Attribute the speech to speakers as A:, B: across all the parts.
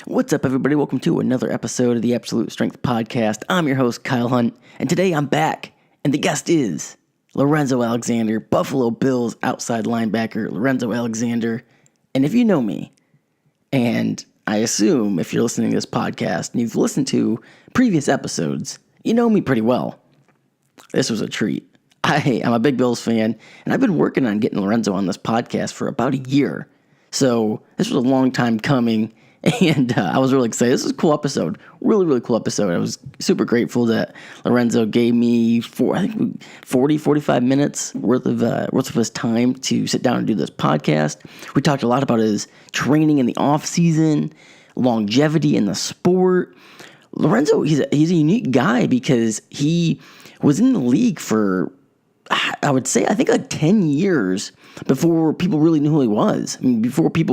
A: What's up, everybody? Welcome to another episode of the Absolute Strength Podcast. I'm your host, Kyle Hunt, and today I'm back, and the guest is Lorenzo Alexander, Buffalo Bills outside linebacker Lorenzo Alexander. And if you know me, and I assume if you're listening to this podcast and you've listened to previous episodes, you know me pretty well. This was a treat. I'm a big Bills fan, and I've been working on getting Lorenzo on this podcast for about a year. So this was a long time coming. And I was really excited. This is a cool episode. Really, really cool episode. I was super grateful that Lorenzo gave me 45 minutes worth of his time to sit down and do this podcast. We talked a lot about his training in the off season, longevity in the sport. Lorenzo, he's a unique guy because he was in the league for, I would say, I think like 10 years before people really knew who he was. I mean, before he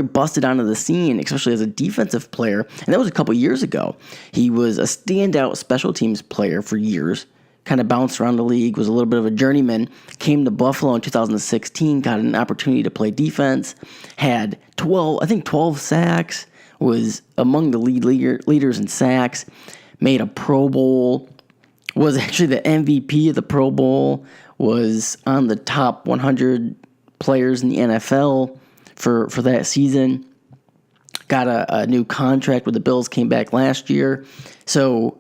A: busted onto the scene, especially as a defensive player, and that was a couple years ago. He was a standout special teams player for years, kind of bounced around the league, was a little bit of a journeyman, came to Buffalo in 2016, got an opportunity to play defense, had 12 sacks, was among the leaders in sacks, made a Pro Bowl, was actually the MVP of the Pro Bowl, was on the top 100 players in the NFL for that season, got a new contract with the Bills, came back last year. So,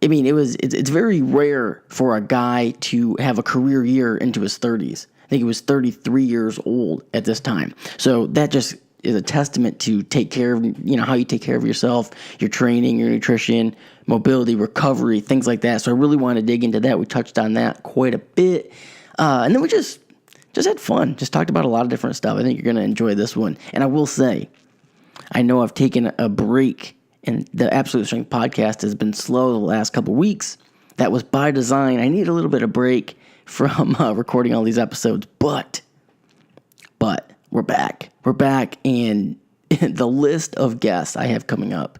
A: I mean, it's very rare for a guy to have a career year into his 30s. I think he was 33 years old at this time. So that just is a testament to take care of, how you take care of yourself, your training, your nutrition, mobility, recovery, things like that. So I really want to dig into that. We touched on that quite a bit. And then we just had fun, just talked about a lot of different stuff. I think you're going to enjoy this one. And I will say, I know I've taken a break, and the Absolute Strength podcast has been slow the last couple weeks. That was by design. I need a little bit of break from recording all these episodes, but we're back. We're back, and the list of guests I have coming up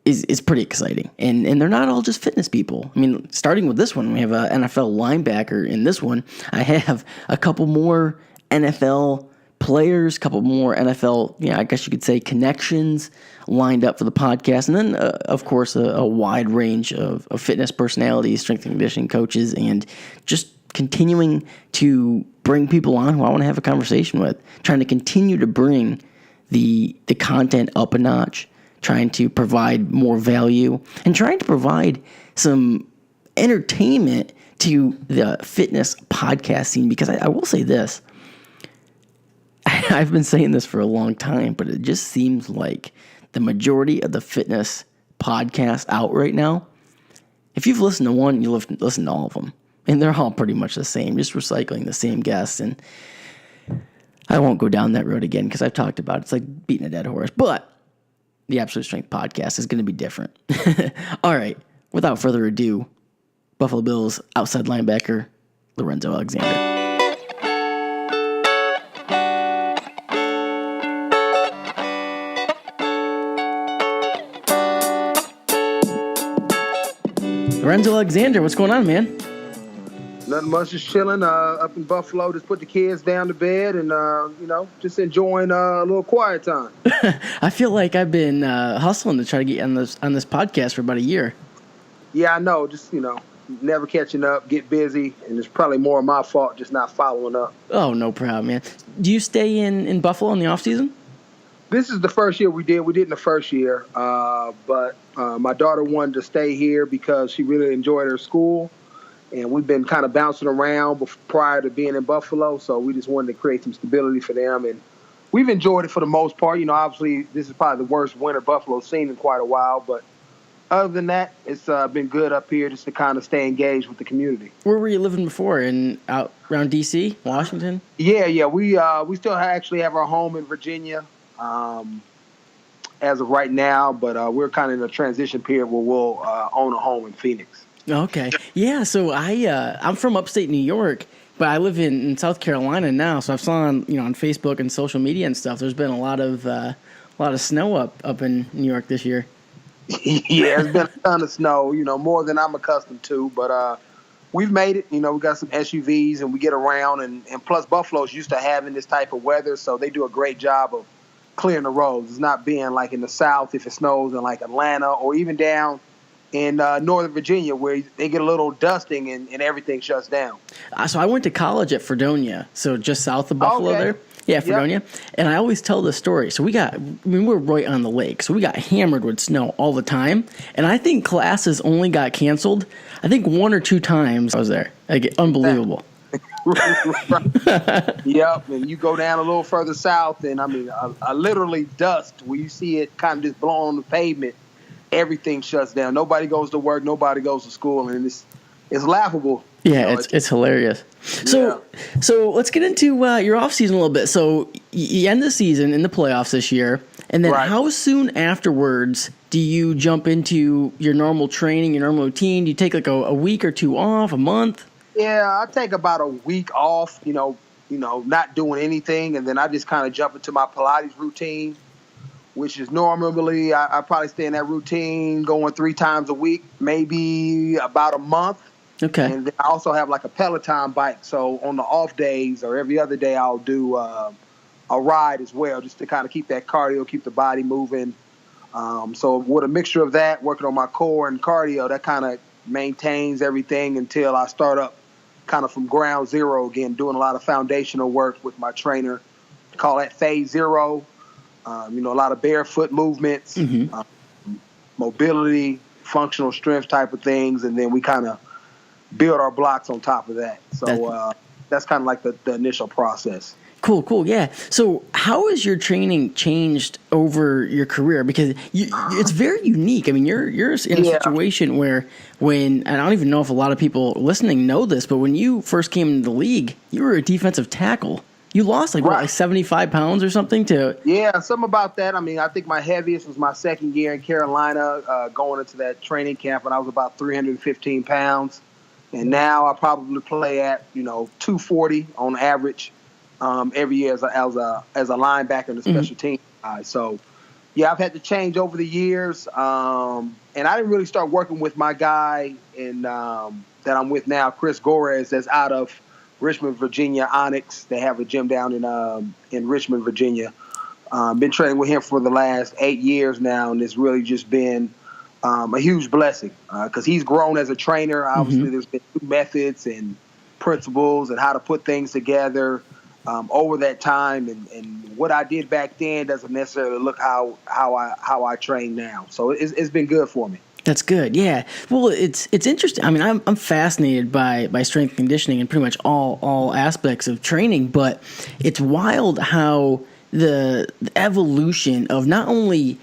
A: is pretty exciting. And they're not all just fitness people. I mean, starting with this one, we have an NFL linebacker in this one. I have a couple more NFL players, a couple more NFL, I guess you could say connections lined up for the podcast. And then, of course, a wide range of fitness personalities, strength and conditioning coaches, and just continuing to bring people on who I want to have a conversation with, trying to continue to bring the content up a notch, trying to provide more value, and trying to provide some entertainment to the fitness podcast scene. Because I will say this, I've been saying this for a long time, but it just seems like the majority of the fitness podcasts out right now, if you've listened to one, you listen to all of them. And they're all pretty much the same, just recycling the same guests. And I won't go down that road again because I've talked about it. It's like beating a dead horse. But the Absolute Strength podcast is going to be different. All right. Without further ado, Buffalo Bills outside linebacker Lorenzo Alexander. Lorenzo Alexander, what's going on, man?
B: Nothing much, just chilling up in Buffalo. Just put the kids down to bed and, just enjoying a little quiet time.
A: I feel like I've been hustling to try to get on this podcast for about a year.
B: Yeah, I know. Just, never catching up, get busy, and it's probably more of my fault just not following up.
A: Oh, no problem, man. Do you stay in Buffalo in the off season?
B: This is the first year we did. We did in the first year, but my daughter wanted to stay here because she really enjoyed her school. And we've been kind of bouncing around prior to being in Buffalo, so we just wanted to create some stability for them. And we've enjoyed it for the most part. Obviously, this is probably the worst winter Buffalo's seen in quite a while. But other than that, it's been good up here just to kind of stay engaged with the community.
A: Where were you living before? Out around D.C., Washington?
B: Yeah. We still actually have our home in Virginia as of right now, but we're kind of in a transition period where we'll own a home in Phoenix.
A: Okay. Yeah, so I'm from upstate New York, but I live in South Carolina now. So I've saw on Facebook and social media and stuff, there's been a lot of snow up in New York this year.
B: Yeah, there's been a ton of snow, more than I'm accustomed to, but we've made it. We got some SUVs and we get around, and plus Buffalo's used to having this type of weather, so they do a great job of clearing the roads. It's not being like in the South if it snows in like Atlanta or even down in Northern Virginia where they get a little dusting and everything shuts down.
A: So I went to college at Fredonia, so just south of Buffalo there. Yeah, Fredonia. Yep. And I always tell this story. So we're right on the lake, so we got hammered with snow all the time. And I think classes only got canceled, I think 1 or 2 times I was there. Like, unbelievable.
B: Yep, and you go down a little further south, and I mean, literally dust where you see it kind of just blowing on the pavement. Everything shuts down. Nobody goes to work. Nobody goes to school, and it's laughable.
A: Yeah, it's hilarious. So let's get into your off season a little bit. So you end the season in the playoffs this year, and then how soon afterwards do you jump into your normal training, your normal routine? Do you take like a week or 2 off, a month?
B: Yeah, I take about a week off. Not doing anything, and then I just kind of jump into my Pilates routine, which is normally I probably stay in that routine going 3 times a week, maybe about a month.
A: Okay.
B: And then I also have like a Peloton bike. So on the off days or every other day, I'll do a ride as well, just to kind of keep that cardio, keep the body moving. So with a mixture of that, working on my core and cardio, that kind of maintains everything until I start up kind of from ground zero again, doing a lot of foundational work with my trainer. Call that phase 0. A lot of barefoot movements, mobility, functional strength type of things, and then we kind of build our blocks on top of that. So that's kind of like the initial process.
A: Cool, yeah. So how has your training changed over your career? Because it's very unique. I mean, you're in a situation where and I don't even know if a lot of people listening know this, but when you first came into the league, you were a defensive tackle. You lost like 75 pounds or something to...
B: Yeah, something about that. I mean, I think my heaviest was my second year in Carolina, going into that training camp, and I was about 315 pounds. And now I probably play at, 240 on average every year as a linebacker in the special team. So, yeah, I've had to change over the years. And I didn't really start working with my guy that I'm with now, Chris Gorez, that's out of Richmond, Virginia, Onyx. They have a gym down in Richmond, Virginia. Been training with him for the last 8 years now, and it's really just been a huge blessing because he's grown as a trainer. Obviously, there's been new methods and principles and how to put things together over that time. And what I did back then doesn't necessarily look how I train now. So it's been good for me.
A: That's good. Yeah. Well, it's interesting. I mean, I'm fascinated by strength and conditioning and pretty much all aspects of training, but it's wild how the evolution of not only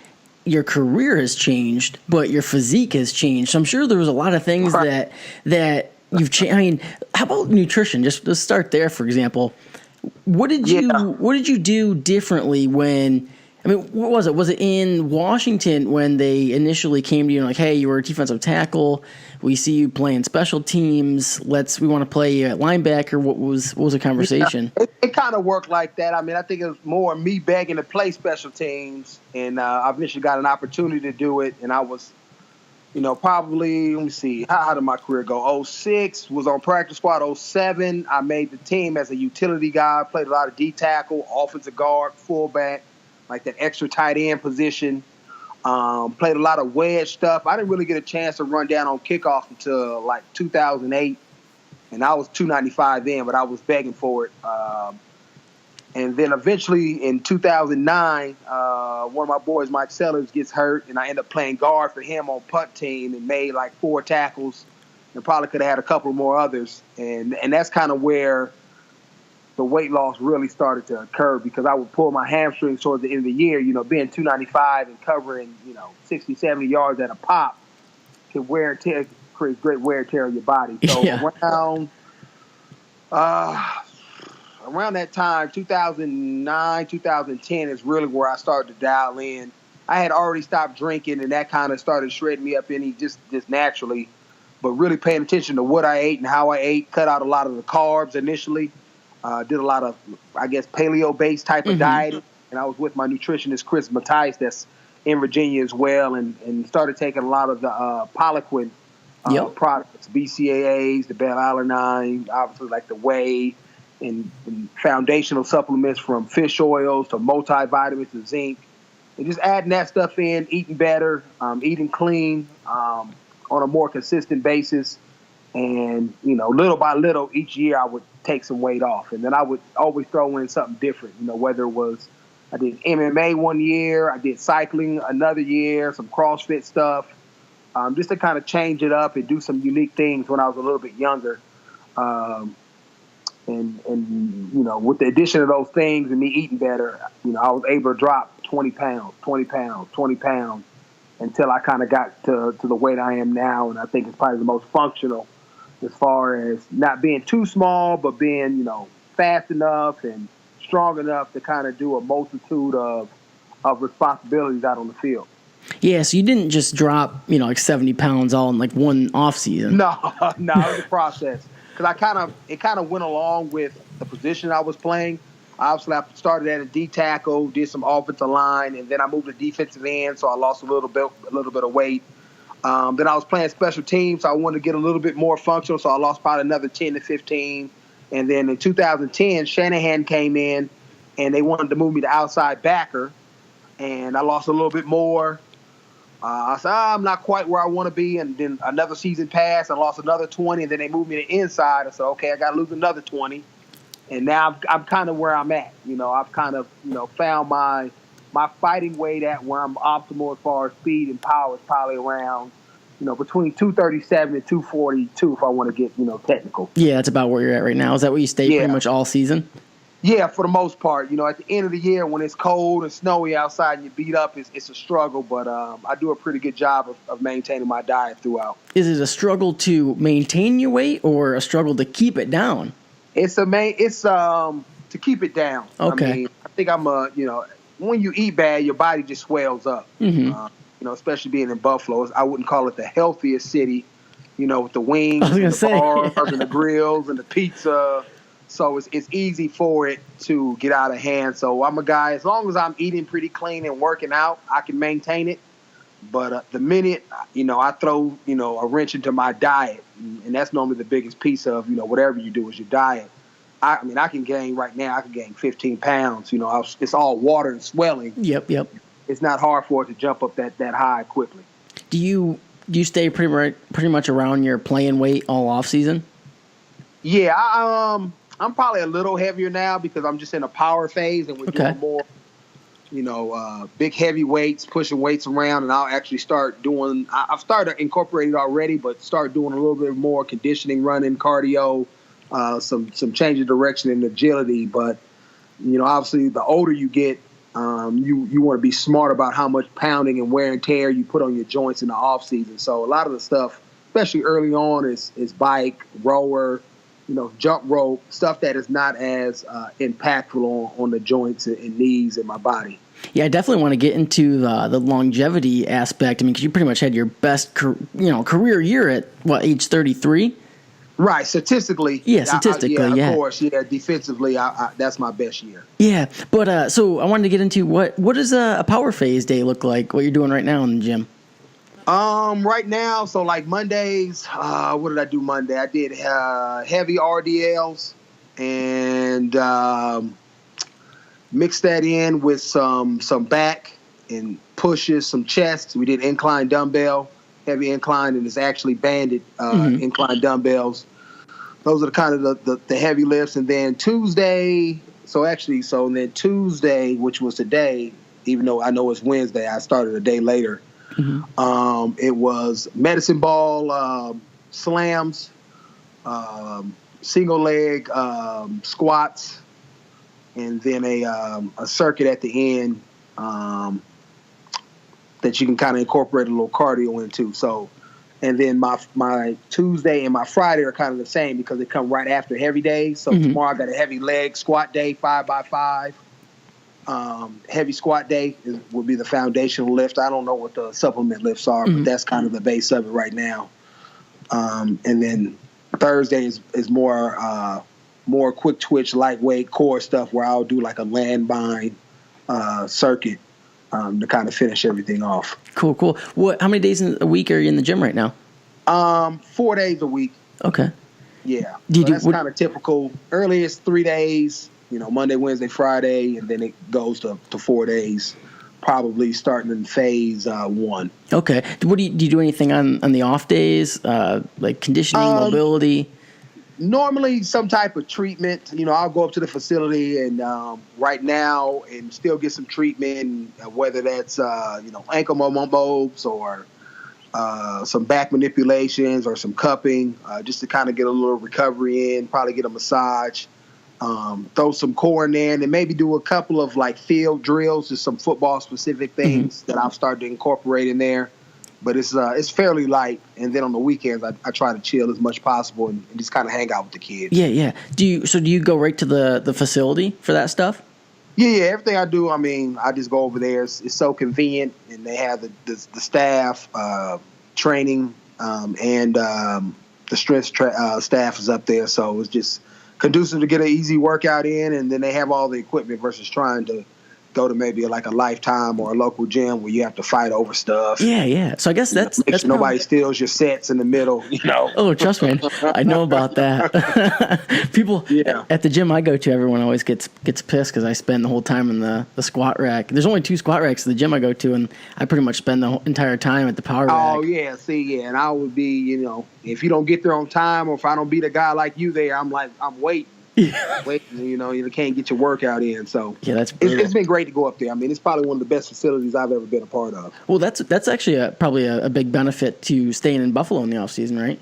A: your career has changed, but your physique has changed. So I'm sure there was a lot of things that you've changed. I mean, how about nutrition? Just let's start there, for example. What did you do differently when? I mean, what was it? Was it in Washington when they initially came to you and like, hey, you were a defensive tackle. We see you playing special teams. We want to play you at linebacker. What was the conversation?
B: Yeah, it kind of worked like that. I mean, I think it was more me begging to play special teams, and I eventually got an opportunity to do it. And I was, probably, let me see, how did my career go? 06, was on practice squad. 07, I made the team as a utility guy, played a lot of D tackle, offensive guard, fullback, like that extra tight end position. Played a lot of wedge stuff. I didn't really get a chance to run down on kickoff until like 2008, and I was 295 then, but I was begging for it. And then eventually in 2009, one of my boys, Mike Sellers, gets hurt, and I end up playing guard for him on punt team and made like 4 tackles, and probably could have had a couple more others. And that's kind of where the weight loss really started to occur, because I would pull my hamstrings towards the end of the year. Being 295 and covering 60, 70 yards at a pop can wear and tear, create great wear and tear on your body. So around that time, 2009, 2010 is really where I started to dial in. I had already stopped drinking, and that kind of started shredding me up just naturally. But really paying attention to what I ate and how I ate, cut out a lot of the carbs initially. Did a lot of, I guess, paleo-based type of dieting. And I was with my nutritionist, Chris Mattice, that's in Virginia as well, and started taking a lot of the Poliquin products, BCAAs, the beta-alanine, obviously like the whey, and foundational supplements from fish oils to multivitamins to zinc. And just adding that stuff in, eating better, eating clean on a more consistent basis. And, little by little, each year I would take some weight off. And then I would always throw in something different, whether it was I did MMA one year, I did cycling another year, some CrossFit stuff, just to kind of change it up and do some unique things when I was a little bit younger. And with the addition of those things and me eating better, I was able to drop 20 pounds until I kind of got to the weight I am now. And I think it's probably the most functional as far as not being too small, but being, fast enough and strong enough to kind of do a multitude of responsibilities out on the field.
A: Yeah, so you didn't just drop, like 70 pounds all in like one off season.
B: No, it was a process. Because it kind of went along with the position I was playing. Obviously, I started at a D tackle, did some offensive line, and then I moved to defensive end, so I lost a little bit of weight. Then I was playing special teams, so I wanted to get a little bit more functional, so I lost probably another 10 to 15. And then in 2010, Shanahan came in, and they wanted to move me to outside backer, and I lost a little bit more. I said, I'm not quite where I want to be. And then another season passed. I lost another 20. And then they moved me to inside. I said, okay, I got to lose another 20. And now I'm kind of where I'm at. I've kind of, found my fighting weight at where I'm optimal as far as speed and power is probably around, between 237 and 242 if I want to get, technical.
A: Yeah, that's about where you're at right now. Is that where you stay pretty much all season?
B: Yeah, for the most part. At the end of the year when it's cold and snowy outside and you beat up, it's a struggle. But I do a pretty good job of maintaining my diet throughout.
A: Is it a struggle to maintain your weight or a struggle to keep it down?
B: It's to keep it down.
A: Okay.
B: I think when you eat bad, your body just swells up.
A: Mm-hmm.
B: Especially being in Buffalo. I wouldn't call it the healthiest city, with the wings and the bars and the grills and the pizza. So it's easy for it to get out of hand. So I'm a guy, as long as I'm eating pretty clean and working out, I can maintain it. But the minute, I throw, a wrench into my diet, and that's normally the biggest piece of, whatever you do is your diet. I can gain 15 pounds. It's all water and swelling.
A: Yep.
B: It's not hard for it to jump up that high quickly.
A: Do you stay pretty much around your playing weight all off season?
B: Yeah, I'm probably a little heavier now because I'm just in a power phase and we're doing more, big heavy weights, pushing weights around, and I'll actually start doing. I've started incorporating it already, but start doing a little bit more conditioning, running, cardio, some change of direction and agility. But obviously, the older you get, you want to be smart about how much pounding and wear and tear you put on your joints in the off season. So a lot of the stuff, especially early on, is bike, rower, jump rope, stuff that is not as impactful on the joints and knees in my body.
A: Yeah, I definitely want to get into the longevity aspect. I mean, because you pretty much had your best career year at age 33.
B: Right, statistically.
A: Yeah, statistically,
B: of course. Yeah, defensively, that's my best year.
A: Yeah, but so I wanted to get into what does a power phase day look like? What you're doing right now in the gym?
B: Right now, so like Mondays, what did I do Monday? I did heavy RDLs and mixed that in with some back and pushes, some chest. We did incline dumbbell, heavy incline, and it's actually banded incline dumbbells. Those are the kind of the heavy lifts. And then Tuesday, which was today, even though I know it's Wednesday, I started a day later. Mm-hmm. It was medicine ball slams, single leg squats, and then a circuit at the end that you can kind of incorporate a little cardio into. So, and then my Tuesday and my Friday are kind of the same because they come right after heavy days. So tomorrow I got a heavy leg squat day, 5x5. Heavy squat day would be the foundational lift. I don't know what the supplement lifts are, but that's kind of the base of it right now. And then Thursday is more quick twitch, lightweight core stuff where I'll do like a land bind circuit to kind of finish everything off. Cool.
A: How many days a week are you in the gym right now?
B: 4 days a week.
A: Okay.
B: Yeah. So that's kind of typical. Earliest 3 days, Monday, Wednesday, Friday, and then it goes to 4 days, probably starting in phase 1.
A: Okay. Do you do anything on the off days, like conditioning, mobility?
B: Normally some type of treatment. I'll go up to the facility and right now and still get some treatment, whether that's, ankle mobs or some back manipulations or some cupping, just to kind of get a little recovery in, probably get a massage, throw some core in there, and then maybe do a couple of like field drills, just some football specific things that I've started to incorporate in there. But it's fairly light, and then on the weekends I try to chill as much as possible and just kind of hang out with the kids.
A: Yeah. Do you go right to the facility for that stuff?
B: Yeah. Everything I do, I just go over there. It's so convenient, and they have the staff training and the strength staff is up there, so it's just conducive to get an easy workout in, and then they have all the equipment versus trying to go to maybe like a Lifetime or a local gym where you have to fight over stuff.
A: Yeah. So I guess that's
B: sure nobody steals your sets in the middle,
A: Oh, trust me, I know about that. People at the gym I go to, everyone always gets pissed because I spend the whole time in the squat rack. There's only 2 squat racks at the gym I go to, and I pretty much spend the whole entire time at the power rack.
B: Oh, yeah. See, and I would be, if you don't get there on time or if I don't beat a guy like you there, I'm waiting. Waiting, you can't get your workout in. So
A: yeah, it's
B: been great to go up there. It's probably one of the best facilities I've ever been a part of.
A: Well, that's actually probably a big benefit to staying in Buffalo in the off season, right?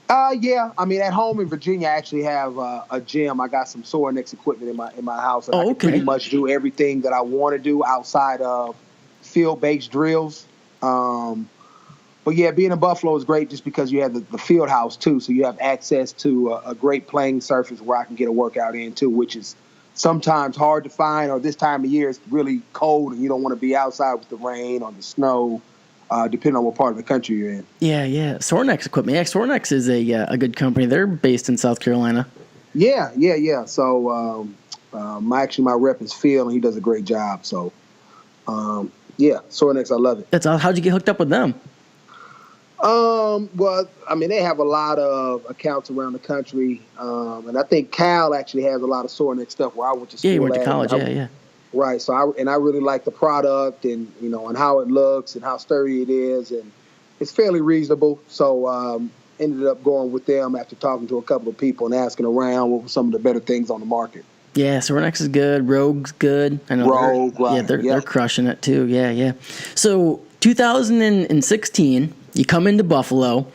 B: Yeah. At home in Virginia, I actually have a gym. I got some Sorinex equipment in my house, and I can pretty much do everything that I want to do outside of field-based drills. But yeah, being in Buffalo is great just because you have the field house too. So you have access to a great playing surface where I can get a workout in too, which is sometimes hard to find, or this time of year it's really cold and you don't want to be outside with the rain or the snow, depending on what part of the country you're in.
A: Yeah. Sorinex equipment. Yeah, Sorinex is a good company. They're based in South Carolina.
B: Yeah. So my rep is Phil, and he does a great job. So Sorinex, I love it.
A: How'd you get hooked up with them?
B: Well, they have a lot of accounts around the country, and I think Cal actually has a lot of Sorinex stuff where I went to school.
A: Yeah, you went to college. Yeah.
B: Right. So I really like the product and and how it looks and how sturdy it is, and it's fairly reasonable. So ended up going with them after talking to a couple of people and asking around what were some of the better things on the market.
A: Yeah, Sorinex is good. Rogue's good. I know
B: Rogue, right.
A: Yeah, they're crushing it too. Yeah. So 2016. You come into Buffalo.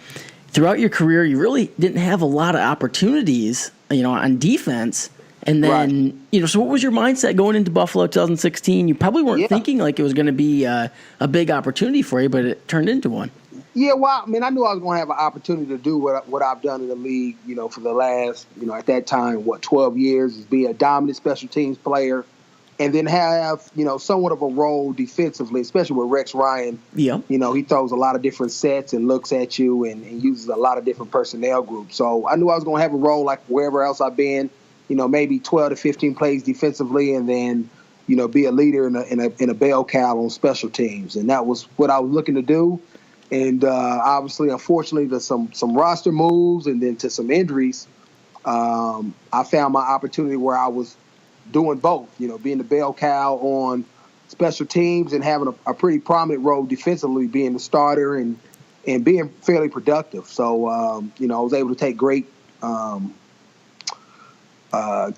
A: Throughout your career, you really didn't have a lot of opportunities, on defense. And then, so what was your mindset going into Buffalo 2016? You probably weren't thinking like it was going to be a big opportunity for you, but it turned into one.
B: Yeah, well, I knew I was going to have an opportunity to do what I've done in the league, for the last, at that time, 12 years, is be a dominant special teams player. And then have, somewhat of a role defensively, especially with Rex Ryan.
A: Yeah.
B: He throws a lot of different sets and looks at you and uses a lot of different personnel groups. So I knew I was going to have a role like wherever else I've been, maybe 12 to 15 plays defensively, and then, be a leader in a bell cow on special teams. And that was what I was looking to do. And obviously, unfortunately, to some roster moves and then to some injuries, I found my opportunity where I was doing both, being the bell cow on special teams and having a pretty prominent role defensively, being the starter and being fairly productive. So, I was able to take great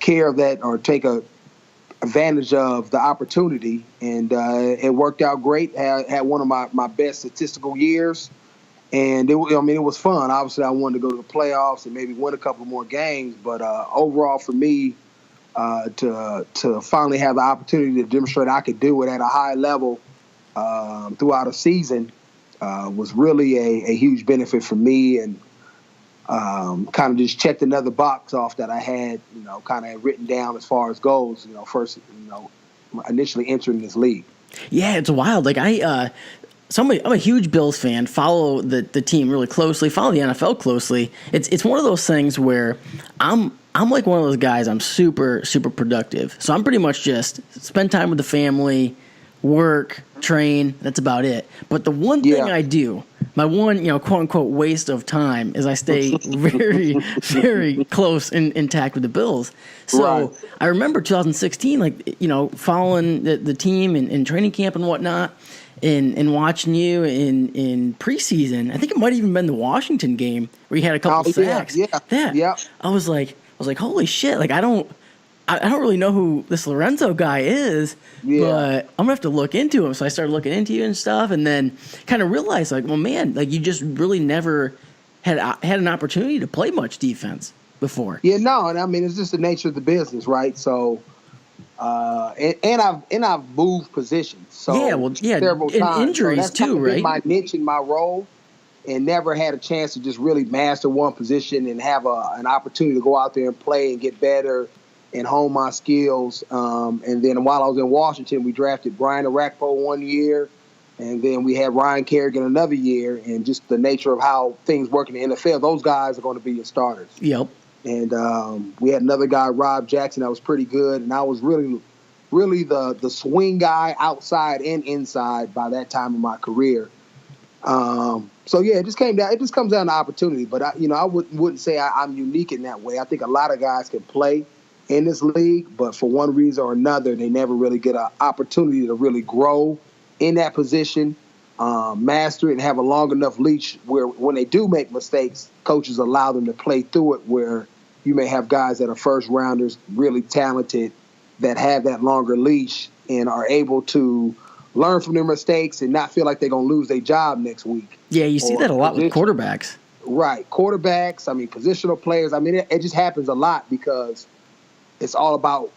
B: care of that, or take advantage of the opportunity, and it worked out great. Had one of my best statistical years, and it was fun. Obviously, I wanted to go to the playoffs and maybe win a couple more games, but overall for me, to finally have the opportunity to demonstrate I could do it at a high level throughout a season was really a huge benefit for me, and kind of just checked another box off that I had, kind of written down as far as goals, first, initially entering this league.
A: Yeah, it's wild. Like I'm a huge Bills fan, follow the team really closely, follow the NFL closely. It's one of those things where I'm like one of those guys, I'm super, super productive. So I'm pretty much just spend time with the family, work, train, that's about it. But the one thing I do my one, quote unquote waste of time is I stay very, very close and intact with the Bills. So I remember 2016, following the team in training camp and whatnot, and watching you in preseason. I think it might have even been the Washington game where you had a couple sacks.
B: Yeah.
A: I was like, holy shit! Like I don't really know who this Lorenzo guy is, but I'm gonna have to look into him. So I started looking into you and stuff, and then kind of realized, like, well, man, like you just really never had an opportunity to play much defense before.
B: Yeah, no, and I mean it's just the nature of the business, right? So, and I've moved positions, so several times.
A: And injuries
B: so that's
A: too, right?
B: Been my niche in my role, and never had a chance to just really master one position and have an opportunity to go out there and play and get better and hone my skills. And then while I was in Washington, we drafted Brian Arakpo one year, and then we had Ryan Kerrigan another year. And just the nature of how things work in the NFL, those guys are going to be your starters.
A: Yep.
B: And we had another guy, Rob Jackson, that was pretty good. And I was really the swing guy outside and inside by that time in my career. So yeah, it just came down. It just comes down to opportunity. But I wouldn't say I'm unique in that way. I think a lot of guys can play in this league, but for one reason or another, they never really get an opportunity to really grow in that position, master it, and have a long enough leash where when they do make mistakes, coaches allow them to play through it, where you may have guys that are first rounders, really talented, that have that longer leash and are able to learn from their mistakes and not feel like they're going to lose their job next week.
A: Yeah, you see that a lot with quarterbacks.
B: Right. Quarterbacks, positional players. It just happens a lot because it's all about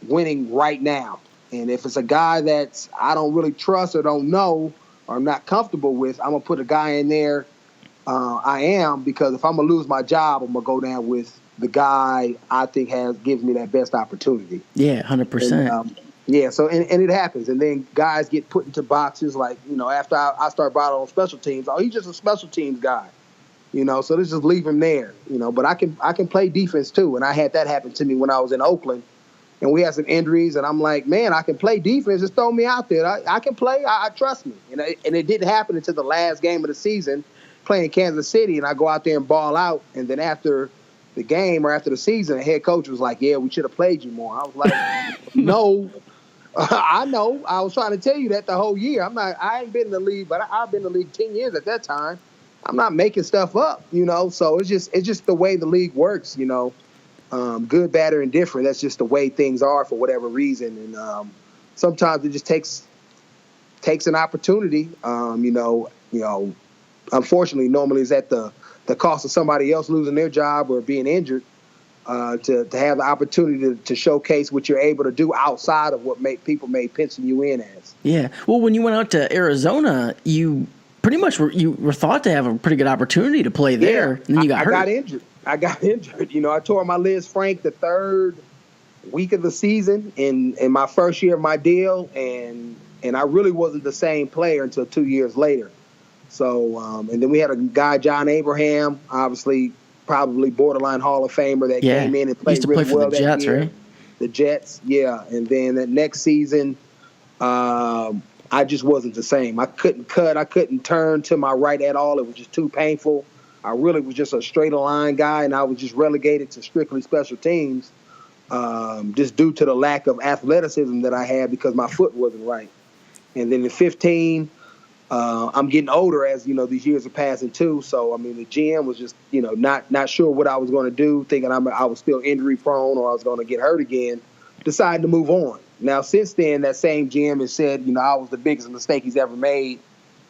B: winning right now. And if it's a guy that I don't really trust or don't know or I'm not comfortable with, I'm going to put a guy in there. Because if I'm going to lose my job, I'm going to go down with the guy I think gives me that best opportunity.
A: Yeah, 100%.
B: So it happens. And then guys get put into boxes like, after I start battling on special teams, he's just a special teams guy. So let's just leave him there, but I can play defense too. And I had that happen to me when I was in Oakland and we had some injuries and I'm like, man, I can play defense. Just throw me out there. I can play. I trust me. And it didn't happen until the last game of the season playing Kansas City. And I go out there and ball out. And then after the game or after the season, the head coach was like, yeah, we should have played you more. I was like, no, I know. I was trying to tell you that the whole year. I ain't been in the league, but I've been in the league 10 years at that time. I'm not making stuff up, so it's just the way the league works, good, bad, or indifferent. That's just the way things are for whatever reason. And sometimes it just takes an opportunity, unfortunately, normally it's at the cost of somebody else losing their job or being injured, to have the opportunity to showcase what you're able to do outside of what people may pencil you in as. Yeah.
A: Well, when you went out to Arizona, you pretty much you were thought to have a pretty good opportunity to play there, and then you got hurt.
B: I got injured. I tore my Liz Frank the third week of the season in my first year of my deal, and I really wasn't the same player until 2 years later. So, and then we had a guy, John Abraham, obviously probably borderline Hall of Famer that came in and played really well that year.
A: Used to play for the Jets, right?
B: The Jets, yeah. And then that next season, I just wasn't the same. I couldn't cut. I couldn't turn to my right at all. It was just too painful. I really was just a straight line guy, and I was just relegated to strictly special teams, just due to the lack of athleticism that I had because my foot wasn't right. And then in 15, I'm getting older as, these years are passing too. So, the GM was just, not sure what I was going to do, thinking I was still injury prone or I was going to get hurt again, decided to move on. Now, since then, that same GM has said, I was the biggest mistake he's ever made.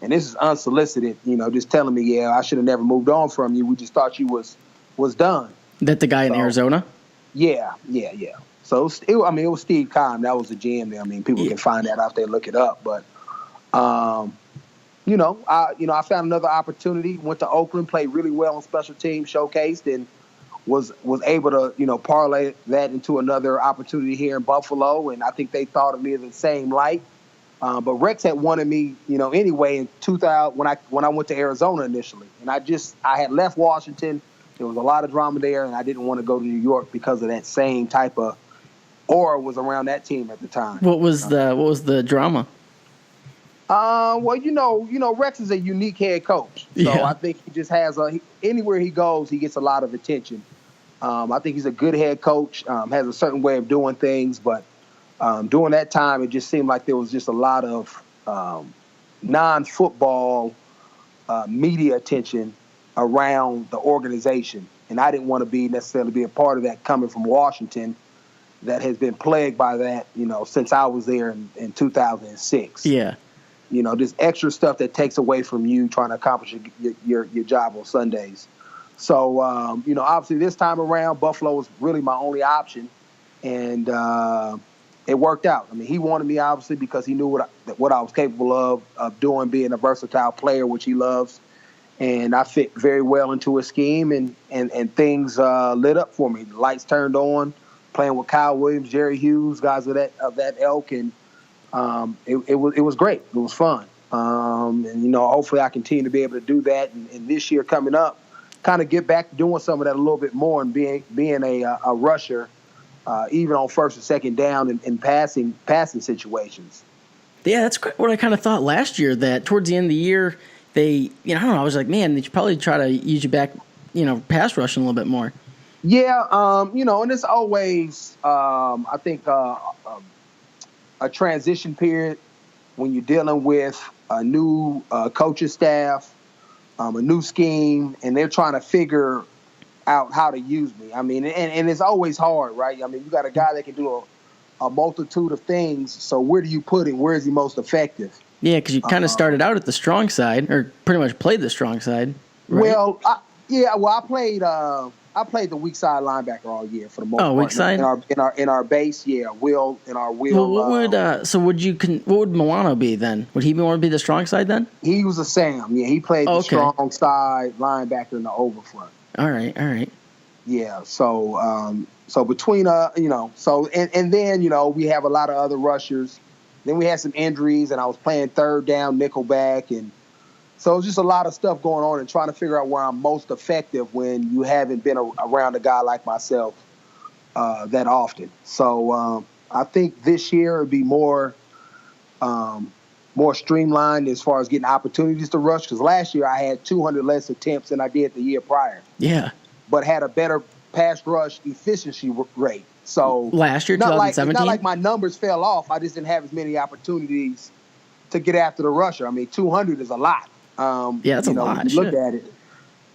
B: And this is unsolicited, just telling me, I should have never moved on from you. We just thought you was done.
A: That the guy in Arizona?
B: Yeah. So, it was Steve Keim. That was the GM there. People can find that out there, look it up. But, I found another opportunity, went to Oakland, played really well on special teams, showcased, and was able to, parlay that into another opportunity here in Buffalo. And I think they thought of me in the same light. But Rex had wanted me, anyway in 2000 when I went to Arizona initially. And I had left Washington. There was a lot of drama there, and I didn't want to go to New York because of that same type of aura was around that team at the time.
A: What was the drama?
B: Well, Rex is a unique head coach, so
A: Yeah.
B: I think he just has anywhere he goes, he gets a lot of attention. I think he's a good head coach, has a certain way of doing things, but during that time, it just seemed like there was just a lot of non-football media attention around the organization, and I didn't want to necessarily be a part of that coming from Washington, that has been plagued by that, since I was there in 2006.
A: Yeah.
B: This extra stuff that takes away from you trying to accomplish your job on Sundays. So, obviously this time around, Buffalo was really my only option, and it worked out. I mean, he wanted me obviously because he knew what I was capable of doing, being a versatile player, which he loves, and I fit very well into his scheme, and things lit up for me. The lights turned on, playing with Kyle Williams, Jerry Hughes, guys of that ilk, and it was great. It was fun, and hopefully I continue to be able to do that, and this year coming up, kind of get back to doing some of that a little bit more, and being a rusher, even on first and second down in passing situations.
A: Yeah, that's what I kind of thought last year, that towards the end of the year, I don't know, I was like, man, they should probably try to use you back, pass rushing a little bit more.
B: Yeah, and it's always, I think, a transition period when you're dealing with a new coaching staff, a new scheme, and they're trying to figure out how to use me. I mean, and it's always hard, right? I mean, you got a guy that can do a multitude of things, so where do you put him? Where is he most effective?
A: Yeah, because you kind of started out at the strong side, or pretty much played the strong side. Right?
B: Well, I played the weak side linebacker all year for the most part.
A: Weak side
B: in our base, yeah. Will.
A: Well, what would Milano be then? Would he want to be the strong side then?
B: He was a Sam. Yeah, he played the strong side linebacker in the overfront.
A: All right.
B: Yeah. So between and then we have a lot of other rushers. Then we had some injuries, and I was playing third down, nickelback, and so it's just a lot of stuff going on and trying to figure out where I'm most effective when you haven't been around a guy like myself that often. So I think this year it'd be more streamlined as far as getting opportunities to rush, because last year I had 200 less attempts than I did the year prior.
A: Yeah.
B: But had a better pass rush efficiency rate. So
A: last year, 2017?
B: Not like my numbers fell off. I just didn't have as many opportunities to get after the rusher. I mean, 200 is a lot.
A: That's a lot.
B: When you look at it,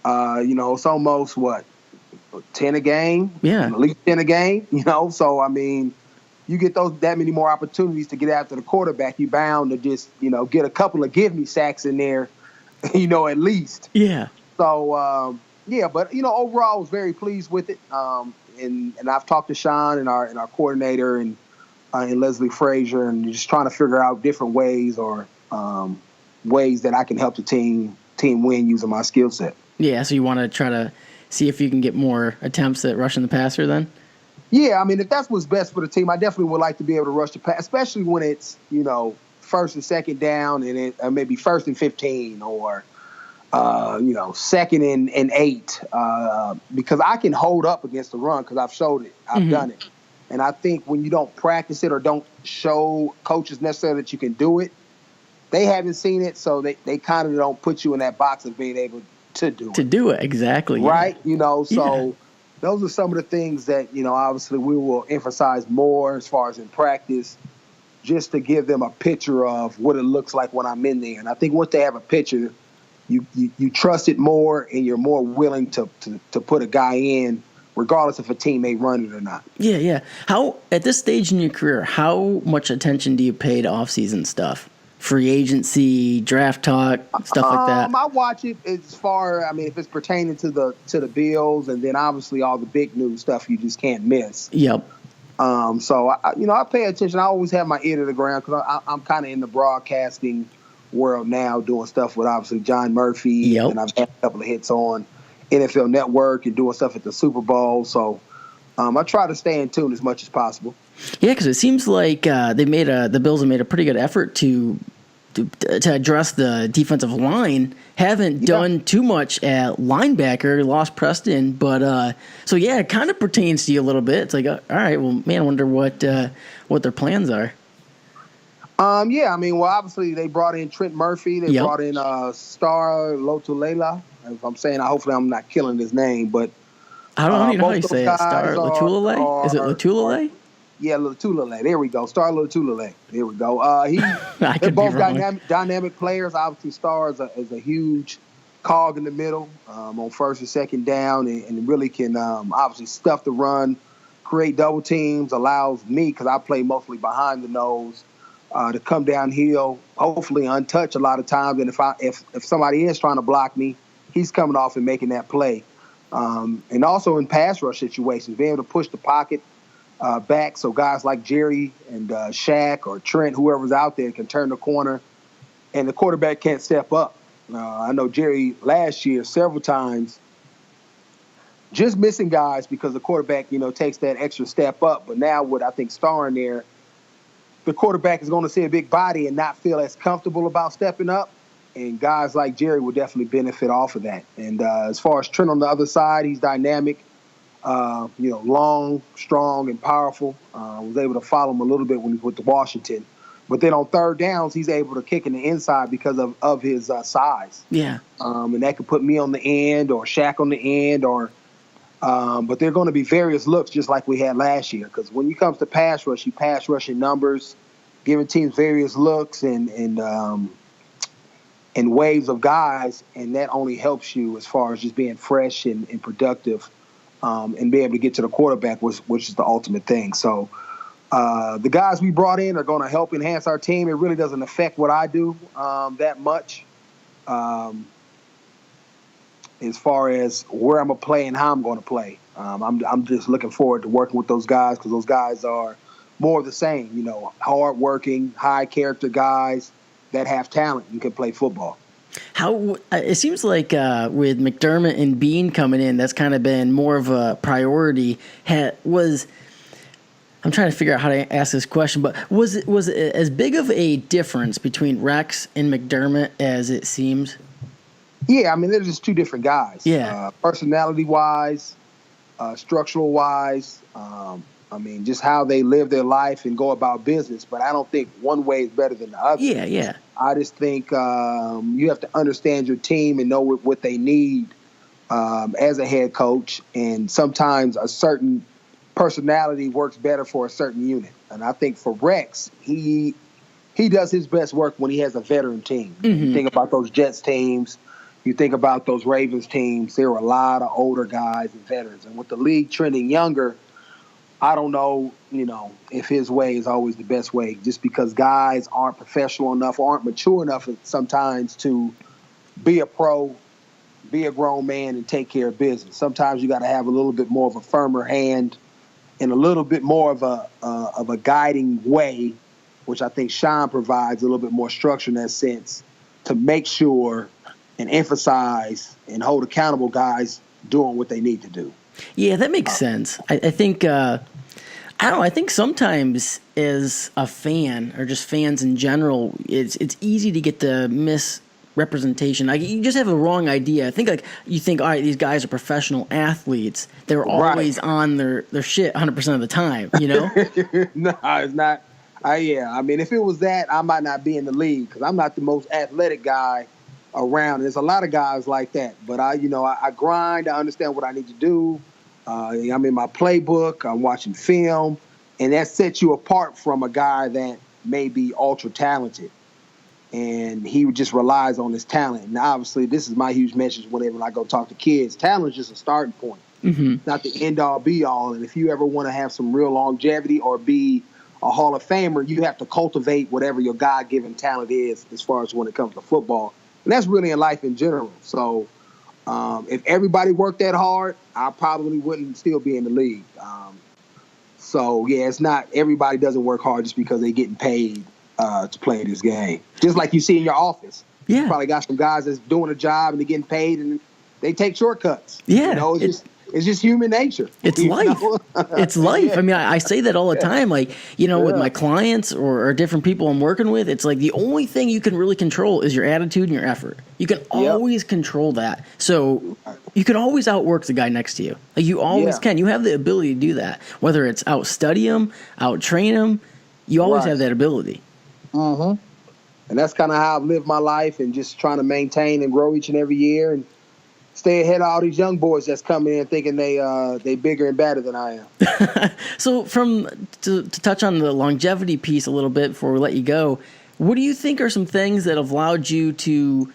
B: it's almost 10 a game.
A: Yeah.
B: At least 10 a game, So, I mean, you get that many more opportunities to get after the quarterback, you're bound to just, get a couple of give me sacks in there, at least.
A: Yeah.
B: So, but, overall, I was very pleased with it. And I've talked to Sean and our coordinator and Leslie Frazier, and just trying to figure out different ways or ways that I can help the team win using my skill set.
A: Yeah, so you want to try to see if you can get more attempts at rushing the passer then?
B: Yeah, I mean, if that's what's best for the team, I definitely would like to be able to rush the pass, especially when it's, first and second down and maybe first and 15 or, second and 8, because I can hold up against the run because I've showed it. I've done it. And I think when you don't practice it or don't show coaches necessarily that you can do it, they haven't seen it, so they kind of don't put you in that box of being able to do it.
A: To do it, exactly.
B: Right? So those are some of the things that, obviously we will emphasize more as far as in practice, just to give them a picture of what it looks like when I'm in there. And I think once they have a picture, you trust it more, and you're more willing to put a guy in, regardless if a team may run it or not.
A: Yeah. How, at this stage in your career, how much attention do you pay to off-season stuff? Free agency, draft talk, stuff like that?
B: I watch it as far, if it's pertaining to the Bills, and then obviously all the big news stuff you just can't miss.
A: Yep.
B: So, I pay attention. I always have my ear to the ground because I'm kind of in the broadcasting world now, doing stuff with obviously John Murphy.
A: Yep.
B: And I've had a couple of hits on NFL Network and doing stuff at the Super Bowl. So I try to stay in tune as much as possible.
A: Yeah, because it seems like the Bills have made a pretty good effort to address the defensive line. Haven't done too much at linebacker. Lost Preston, but it kind of pertains to you a little bit. It's like, all right, well, man, I wonder what their plans are.
B: Yeah, I mean, well, obviously they brought in Trent Murphy. They brought in Star Lotulela. If I'm saying, hopefully I'm not killing his name, but
A: I don't even know how you
B: both
A: say
B: those
A: it. Star
B: guys
A: Latulele? Is it Latulele?
B: Yeah, Latulele. There we go. Star Latulele. There we go. They're
A: I could
B: both
A: be wrong.
B: dynamic players. Obviously, Star is a huge cog in the middle on first and second down, and really can obviously stuff the run, create double teams, allows me, because I play mostly behind the nose, to come downhill, hopefully untouched a lot of times. And if somebody is trying to block me, he's coming off and making that play. And also in pass rush situations, being able to push the pocket back so guys like Jerry and Shaq or Trent, whoever's out there, can turn the corner and the quarterback can't step up. I know Jerry last year several times just missing guys because the quarterback, takes that extra step up. But now with, I think, Star in there, the quarterback is going to see a big body and not feel as comfortable about stepping up. And guys like Jerry will definitely benefit off of that. And as far as Trent on the other side, he's dynamic, long, strong, and powerful. Was able to follow him a little bit when he went to Washington. But then on third downs, he's able to kick in the inside because of his size.
A: Yeah.
B: And that could put me on the end or Shaq on the end but there are going to be various looks just like we had last year. Because when it comes to pass rush, you pass rush in numbers, giving teams various looks and waves of guys, and that only helps you as far as just being fresh and productive and be able to get to the quarterback, which is the ultimate thing. So the guys we brought in are going to help enhance our team. It really doesn't affect what I do that much. As far as where I'm going to play and how I'm going to play. I'm just looking forward to working with those guys because those guys are more of the same, hard-working, high-character guys that have talent and can play football.
A: How it seems like with McDermott and Bean coming in, that's kind of been more of a priority. I'm trying to figure out how to ask this question, but was it as big of a difference between Rex and McDermott as it seems?
B: Yeah, I mean, they're just two different guys.
A: Yeah.
B: Personality-wise, structural-wise, just how they live their life and go about business. But I don't think one way is better than the other.
A: Yeah.
B: I just think you have to understand your team and know what they need as a head coach. And sometimes a certain personality works better for a certain unit. And I think for Rex, he does his best work when he has a veteran team. Mm-hmm. You think about those Jets teams. You think about those Ravens teams, there were a lot of older guys and veterans. And with the league trending younger, I don't know, if his way is always the best way, just because guys aren't professional enough or aren't mature enough sometimes to be a pro, be a grown man, and take care of business. Sometimes you got to have a little bit more of a firmer hand and a little bit more of a guiding way, which I think Sean provides a little bit more structure in that sense to make sure and emphasize and hold accountable guys doing what they need to do.
A: Yeah, that makes sense. I think, I think sometimes as a fan or just fans in general, it's easy to get the misrepresentation. You just have a wrong idea. I think you think, all right, these guys are professional athletes. They're always on their shit 100% of the time,
B: No, it's not. If it was that, I might not be in the league because I'm not the most athletic guy around. There's a lot of guys like that, but I grind. I understand what I need to do. I'm in my playbook. I'm watching film, and that sets you apart from a guy that may be ultra talented, and he just relies on his talent. And obviously, this is my huge message whenever I go talk to kids. Talent is just a starting point, not the end all be all. And if you ever want to have some real longevity or be a Hall of Famer, you have to cultivate whatever your God-given talent is as far as when it comes to football. And that's really in life in general. So if everybody worked that hard, I probably wouldn't still be in the league. It's not everybody doesn't work hard just because they're getting paid to play this game. Just like you see in your office.
A: Yeah.
B: You probably got some guys that's doing a job and they're getting paid and they take shortcuts.
A: Yeah.
B: It's just human nature.
A: It's life. It's life. Yeah. I mean, I say that all the time. Like, with my clients or different people I'm working with, it's like the only thing you can really control is your attitude and your effort. You can always control that. So you can always outwork the guy next to you. Like you always can. You have the ability to do that. Whether it's out study him, out train him, you always have that ability.
B: Mm-hmm. And that's kind of how I've lived my life, and just trying to maintain and grow each and every year and stay ahead of all these young boys that's coming in thinking they bigger and better than I am.
A: So to touch on the longevity piece a little bit before we let you go, what do you think are some things that have allowed you to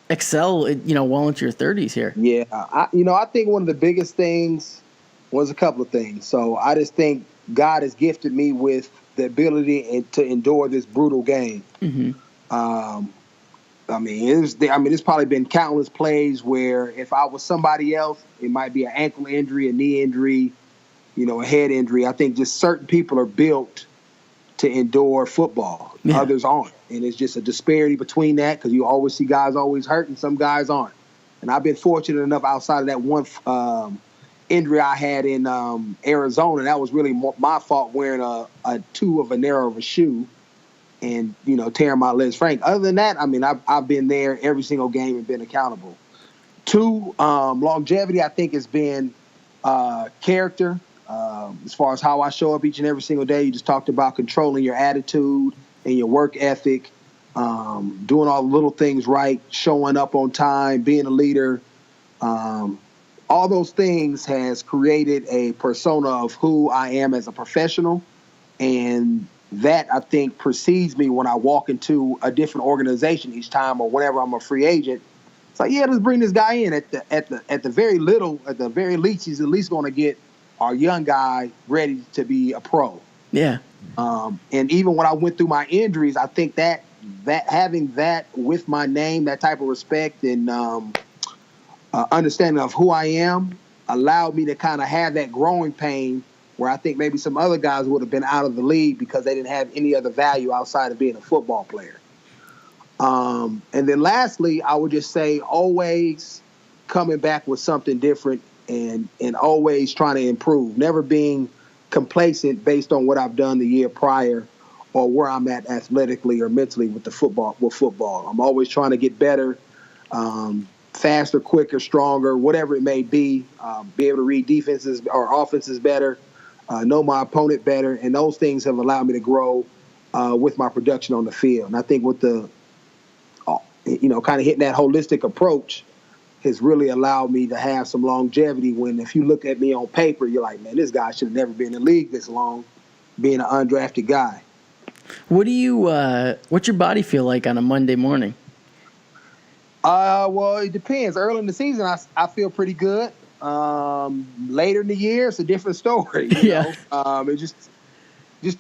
A: excel, well into your 30s here?
B: Yeah, I think one of the biggest things was a couple of things. So I just think God has gifted me with the ability to endure this brutal game.
A: Mm-hmm.
B: It's probably been countless plays where if I was somebody else, it might be an ankle injury, a knee injury, a head injury. I think just certain people are built to endure football.
A: Yeah.
B: Others aren't. And it's just a disparity between that, because you always see guys always hurt and some guys aren't. And I've been fortunate enough outside of that one injury I had in Arizona. That was really my fault, wearing a 2 of a narrow of a shoe and, tearing my legs frank. Other than that, I've been there every single game and been accountable. 2, longevity, I think, has been character. As far as how I show up each and every single day, you just talked about controlling your attitude and your work ethic, doing all the little things right, showing up on time, being a leader. All those things has created a persona of who I am as a professional. And that, I think, precedes me when I walk into a different organization each time, or whenever I'm a free agent. It's like, yeah, let's bring this guy in at the very least, he's at least going to get our young guy ready to be a pro.
A: Yeah.
B: And even when I went through my injuries, I think that having that with my name, that type of respect and understanding of who I am, allowed me to kind of have that growing pain where I think maybe some other guys would have been out of the league because they didn't have any other value outside of being a football player. And then lastly, I would just say always coming back with something different and always trying to improve, never being complacent based on what I've done the year prior or where I'm at athletically or mentally with football. I'm always trying to get better, faster, quicker, stronger, whatever it may be able to read defenses or offenses better, know my opponent better. And those things have allowed me to grow with my production on the field. And I think with the, kind of hitting that holistic approach has really allowed me to have some longevity when, if you look at me on paper, you're like, man, this guy should have never been in the league this long, being an undrafted guy.
A: What's your body feel like on a Monday morning?
B: Well, it depends. Early in the season, I feel pretty good. Later in the year, it's a different story.
A: Yeah.
B: It just,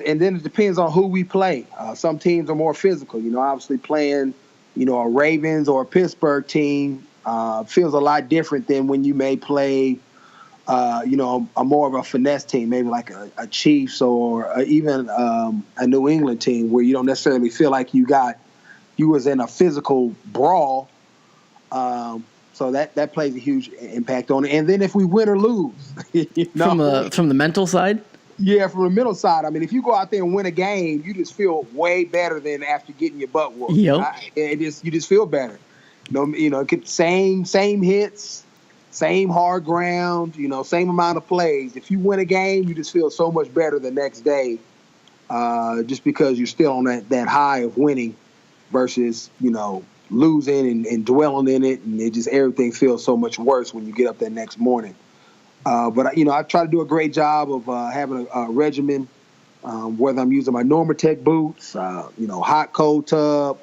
B: and then it depends on who we play. Some teams are more physical. Obviously playing, a Ravens or a Pittsburgh team feels a lot different than when you may play, a more of a finesse team, maybe like a Chiefs or even a New England team, where you don't necessarily feel like you was in a physical brawl. So that plays a huge impact on it. And then if we win or lose,
A: from the mental side.
B: Yeah, from the mental side. If you go out there and win a game, you just feel way better than after getting your butt whooped.
A: Yep.
B: You just feel better. Same hits, same hard ground, same amount of plays. If you win a game, you just feel so much better the next day, just because you're still on that high of winning versus, losing and dwelling in it, and everything feels so much worse when you get up that next morning. But I try to do a great job of having a regimen, whether I'm using my Normatec boots, hot cold tub,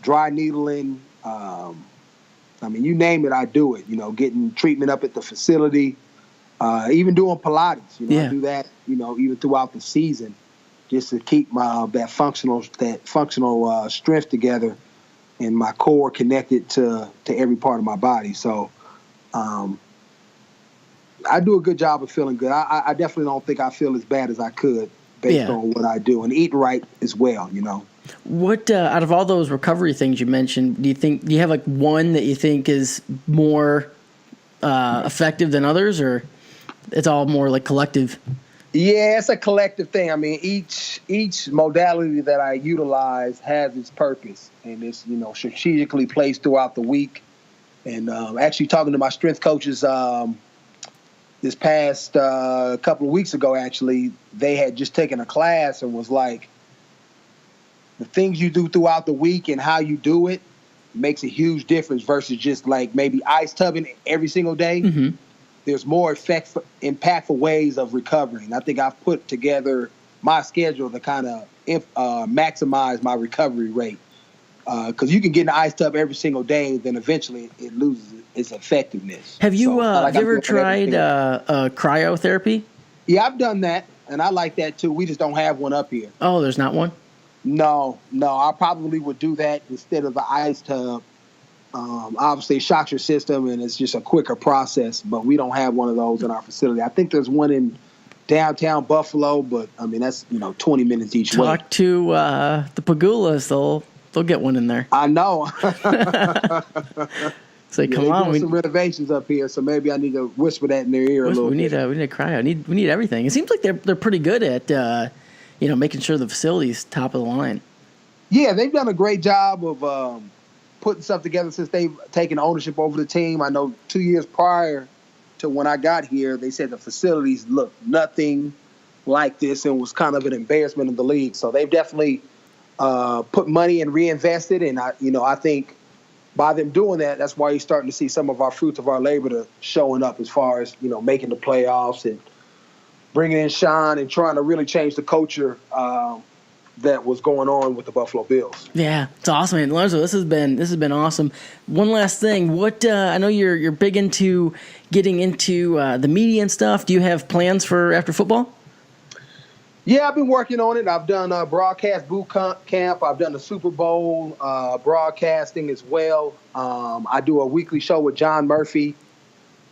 B: dry needling. You name it, I do it. Getting treatment up at the facility, even doing Pilates.
A: Yeah.
B: I do that. Even throughout the season, just to keep my that functional strength together and my core connected to every part of my body. So. I do a good job of feeling good. I definitely don't think I feel as bad as I could based on what I do, and eat right as well,
A: What out of all those recovery things you mentioned, do you have like one that you think is more effective than others, or it's all more like collective?
B: Yeah, it's a collective thing. Each modality that I utilize has its purpose, and it's strategically placed throughout the week. And actually talking to my strength coaches this past couple of weeks ago, actually, they had just taken a class and was like, the things you do throughout the week and how you do it makes a huge difference versus just like maybe ice tubbing every single day.
A: Mm-hmm.
B: There's more impactful ways of recovering. I think I've put together my schedule to kind of maximize my recovery rate. Because you can get in the ice tub every single day, then eventually it loses its effectiveness.
A: Have you ever tried cryotherapy?
B: Yeah, I've done that, and I like that too. We just don't have one up here.
A: Oh, there's not one?
B: No. I probably would do that instead of the ice tub. Obviously, it shocks your system, and it's just a quicker process, but we don't have one of those in our facility. I think there's one in downtown Buffalo, but, I mean, that's, 20 minutes each way.
A: Talk to the Pagulas. They'll get one in there.
B: I know.
A: Say, come on.
B: We need some renovations up here, so maybe I need to whisper that in their ear a little bit.
A: We need a cryo. We need everything. It seems like they're pretty good at making sure the facility's top of the line.
B: Yeah, they've done a great job of putting stuff together since they've taken ownership over the team. I know 2 years prior to when I got here, they said the facilities looked nothing like this and was kind of an embarrassment in the league. So they've definitely put money and reinvested, and I think by them doing that, that's why you're starting to see some of our fruits of our labor showing up as far as making the playoffs and bringing in Sean and trying to really change the culture that was going on with the Buffalo Bills.
A: Yeah, it's awesome, man. Lorenzo, this has been awesome. One last thing, what I know you're big into getting into the media and stuff. Do you have plans for after football?
B: Yeah, I've been working on it. I've done broadcast boot camp. I've done the Super Bowl broadcasting as well. I do a weekly show with John Murphy.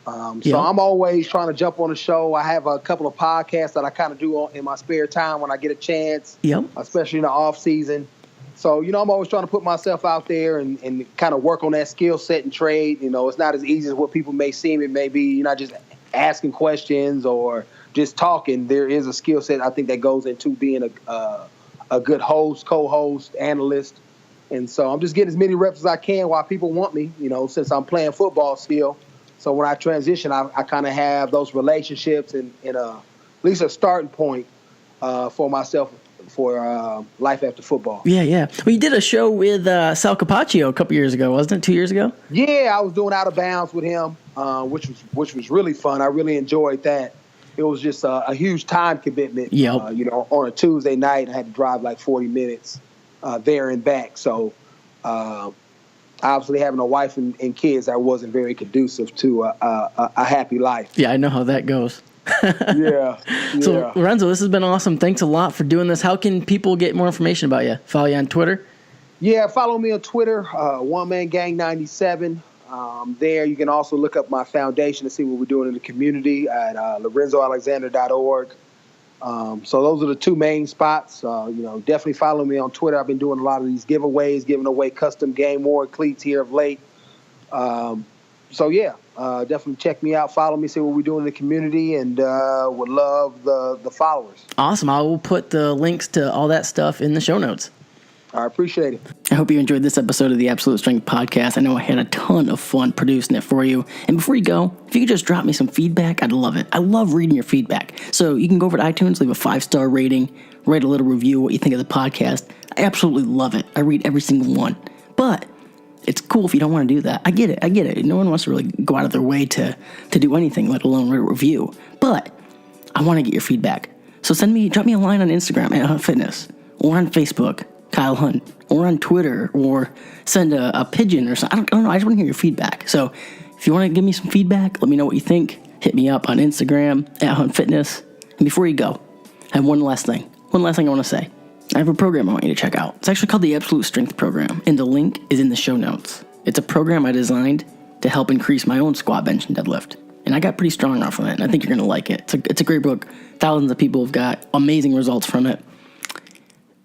B: So I'm always trying to jump on a show. I have a couple of podcasts that I kind of do in my spare time when I get a chance, especially in the off season. So, I'm always trying to put myself out there and kind of work on that skill set and trade. It's not as easy as what people may seem. It may be you're not just asking questions or just talking. There is a skill set, I think, that goes into being a good host, co-host, analyst. And so I'm just getting as many reps as I can while people want me, since I'm playing football still. So when I transition, I kind of have those relationships and at least a starting point for myself for life after football.
A: Yeah. Well, you did a show with Sal Capaccio a couple years ago, wasn't it? 2 years ago?
B: Yeah, I was doing Out of Bounds with him, which was really fun. I really enjoyed that. It was just a huge time commitment. On a Tuesday night, I had to drive like 40 minutes there and back. So obviously having a wife and kids, that wasn't very conducive to a happy life.
A: Yeah, I know how that goes.
B: Yeah.
A: So, Lorenzo, this has been awesome. Thanks a lot for doing this. How can people get more information about you? Follow you on Twitter?
B: Yeah, follow me on Twitter, One Man Gang 97. There, you can also look up my foundation to see what we're doing in the community at LorenzoAlexander.org. So those are the two main spots. Definitely follow me on Twitter. I've been doing a lot of these giveaways, giving away custom game worn cleats here of late. Definitely check me out. Follow me, see what we're doing in the community, and would love the followers.
A: Awesome. I will put the links to all that stuff in the show notes.
B: I appreciate it.
A: I hope you enjoyed this episode of the Absolute Strength Podcast. I know I had a ton of fun producing it for you. And before you go, if you could just drop me some feedback, I'd love it. I love reading your feedback. So you can go over to iTunes, leave a 5-star rating, write a little review, what you think of the podcast. I absolutely love it. I read every single one. But it's cool if you don't want to do that. I get it. No one wants to really go out of their way to do anything, let alone write a review. But I want to get your feedback. So drop me a line on Instagram at Hunt Fitness, or on Facebook, Kyle Hunt, or on Twitter, or send a pigeon or something. I don't know. I just want to hear your feedback. So if you want to give me some feedback, let me know what you think. Hit me up on Instagram at Hunt Fitness. And before you go, I have one last thing I want to say. I have a program I want you to check out. It's actually called the Absolute Strength Program, and the link is in the show notes. It's a program I designed to help increase my own squat, bench, and deadlift. And I got pretty strong off of it, and I think you're going to like it. It's a great book. Thousands of people have got amazing results from it.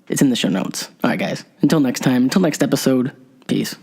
A: It's in the show notes. All right, guys. Until next time, until next episode, peace.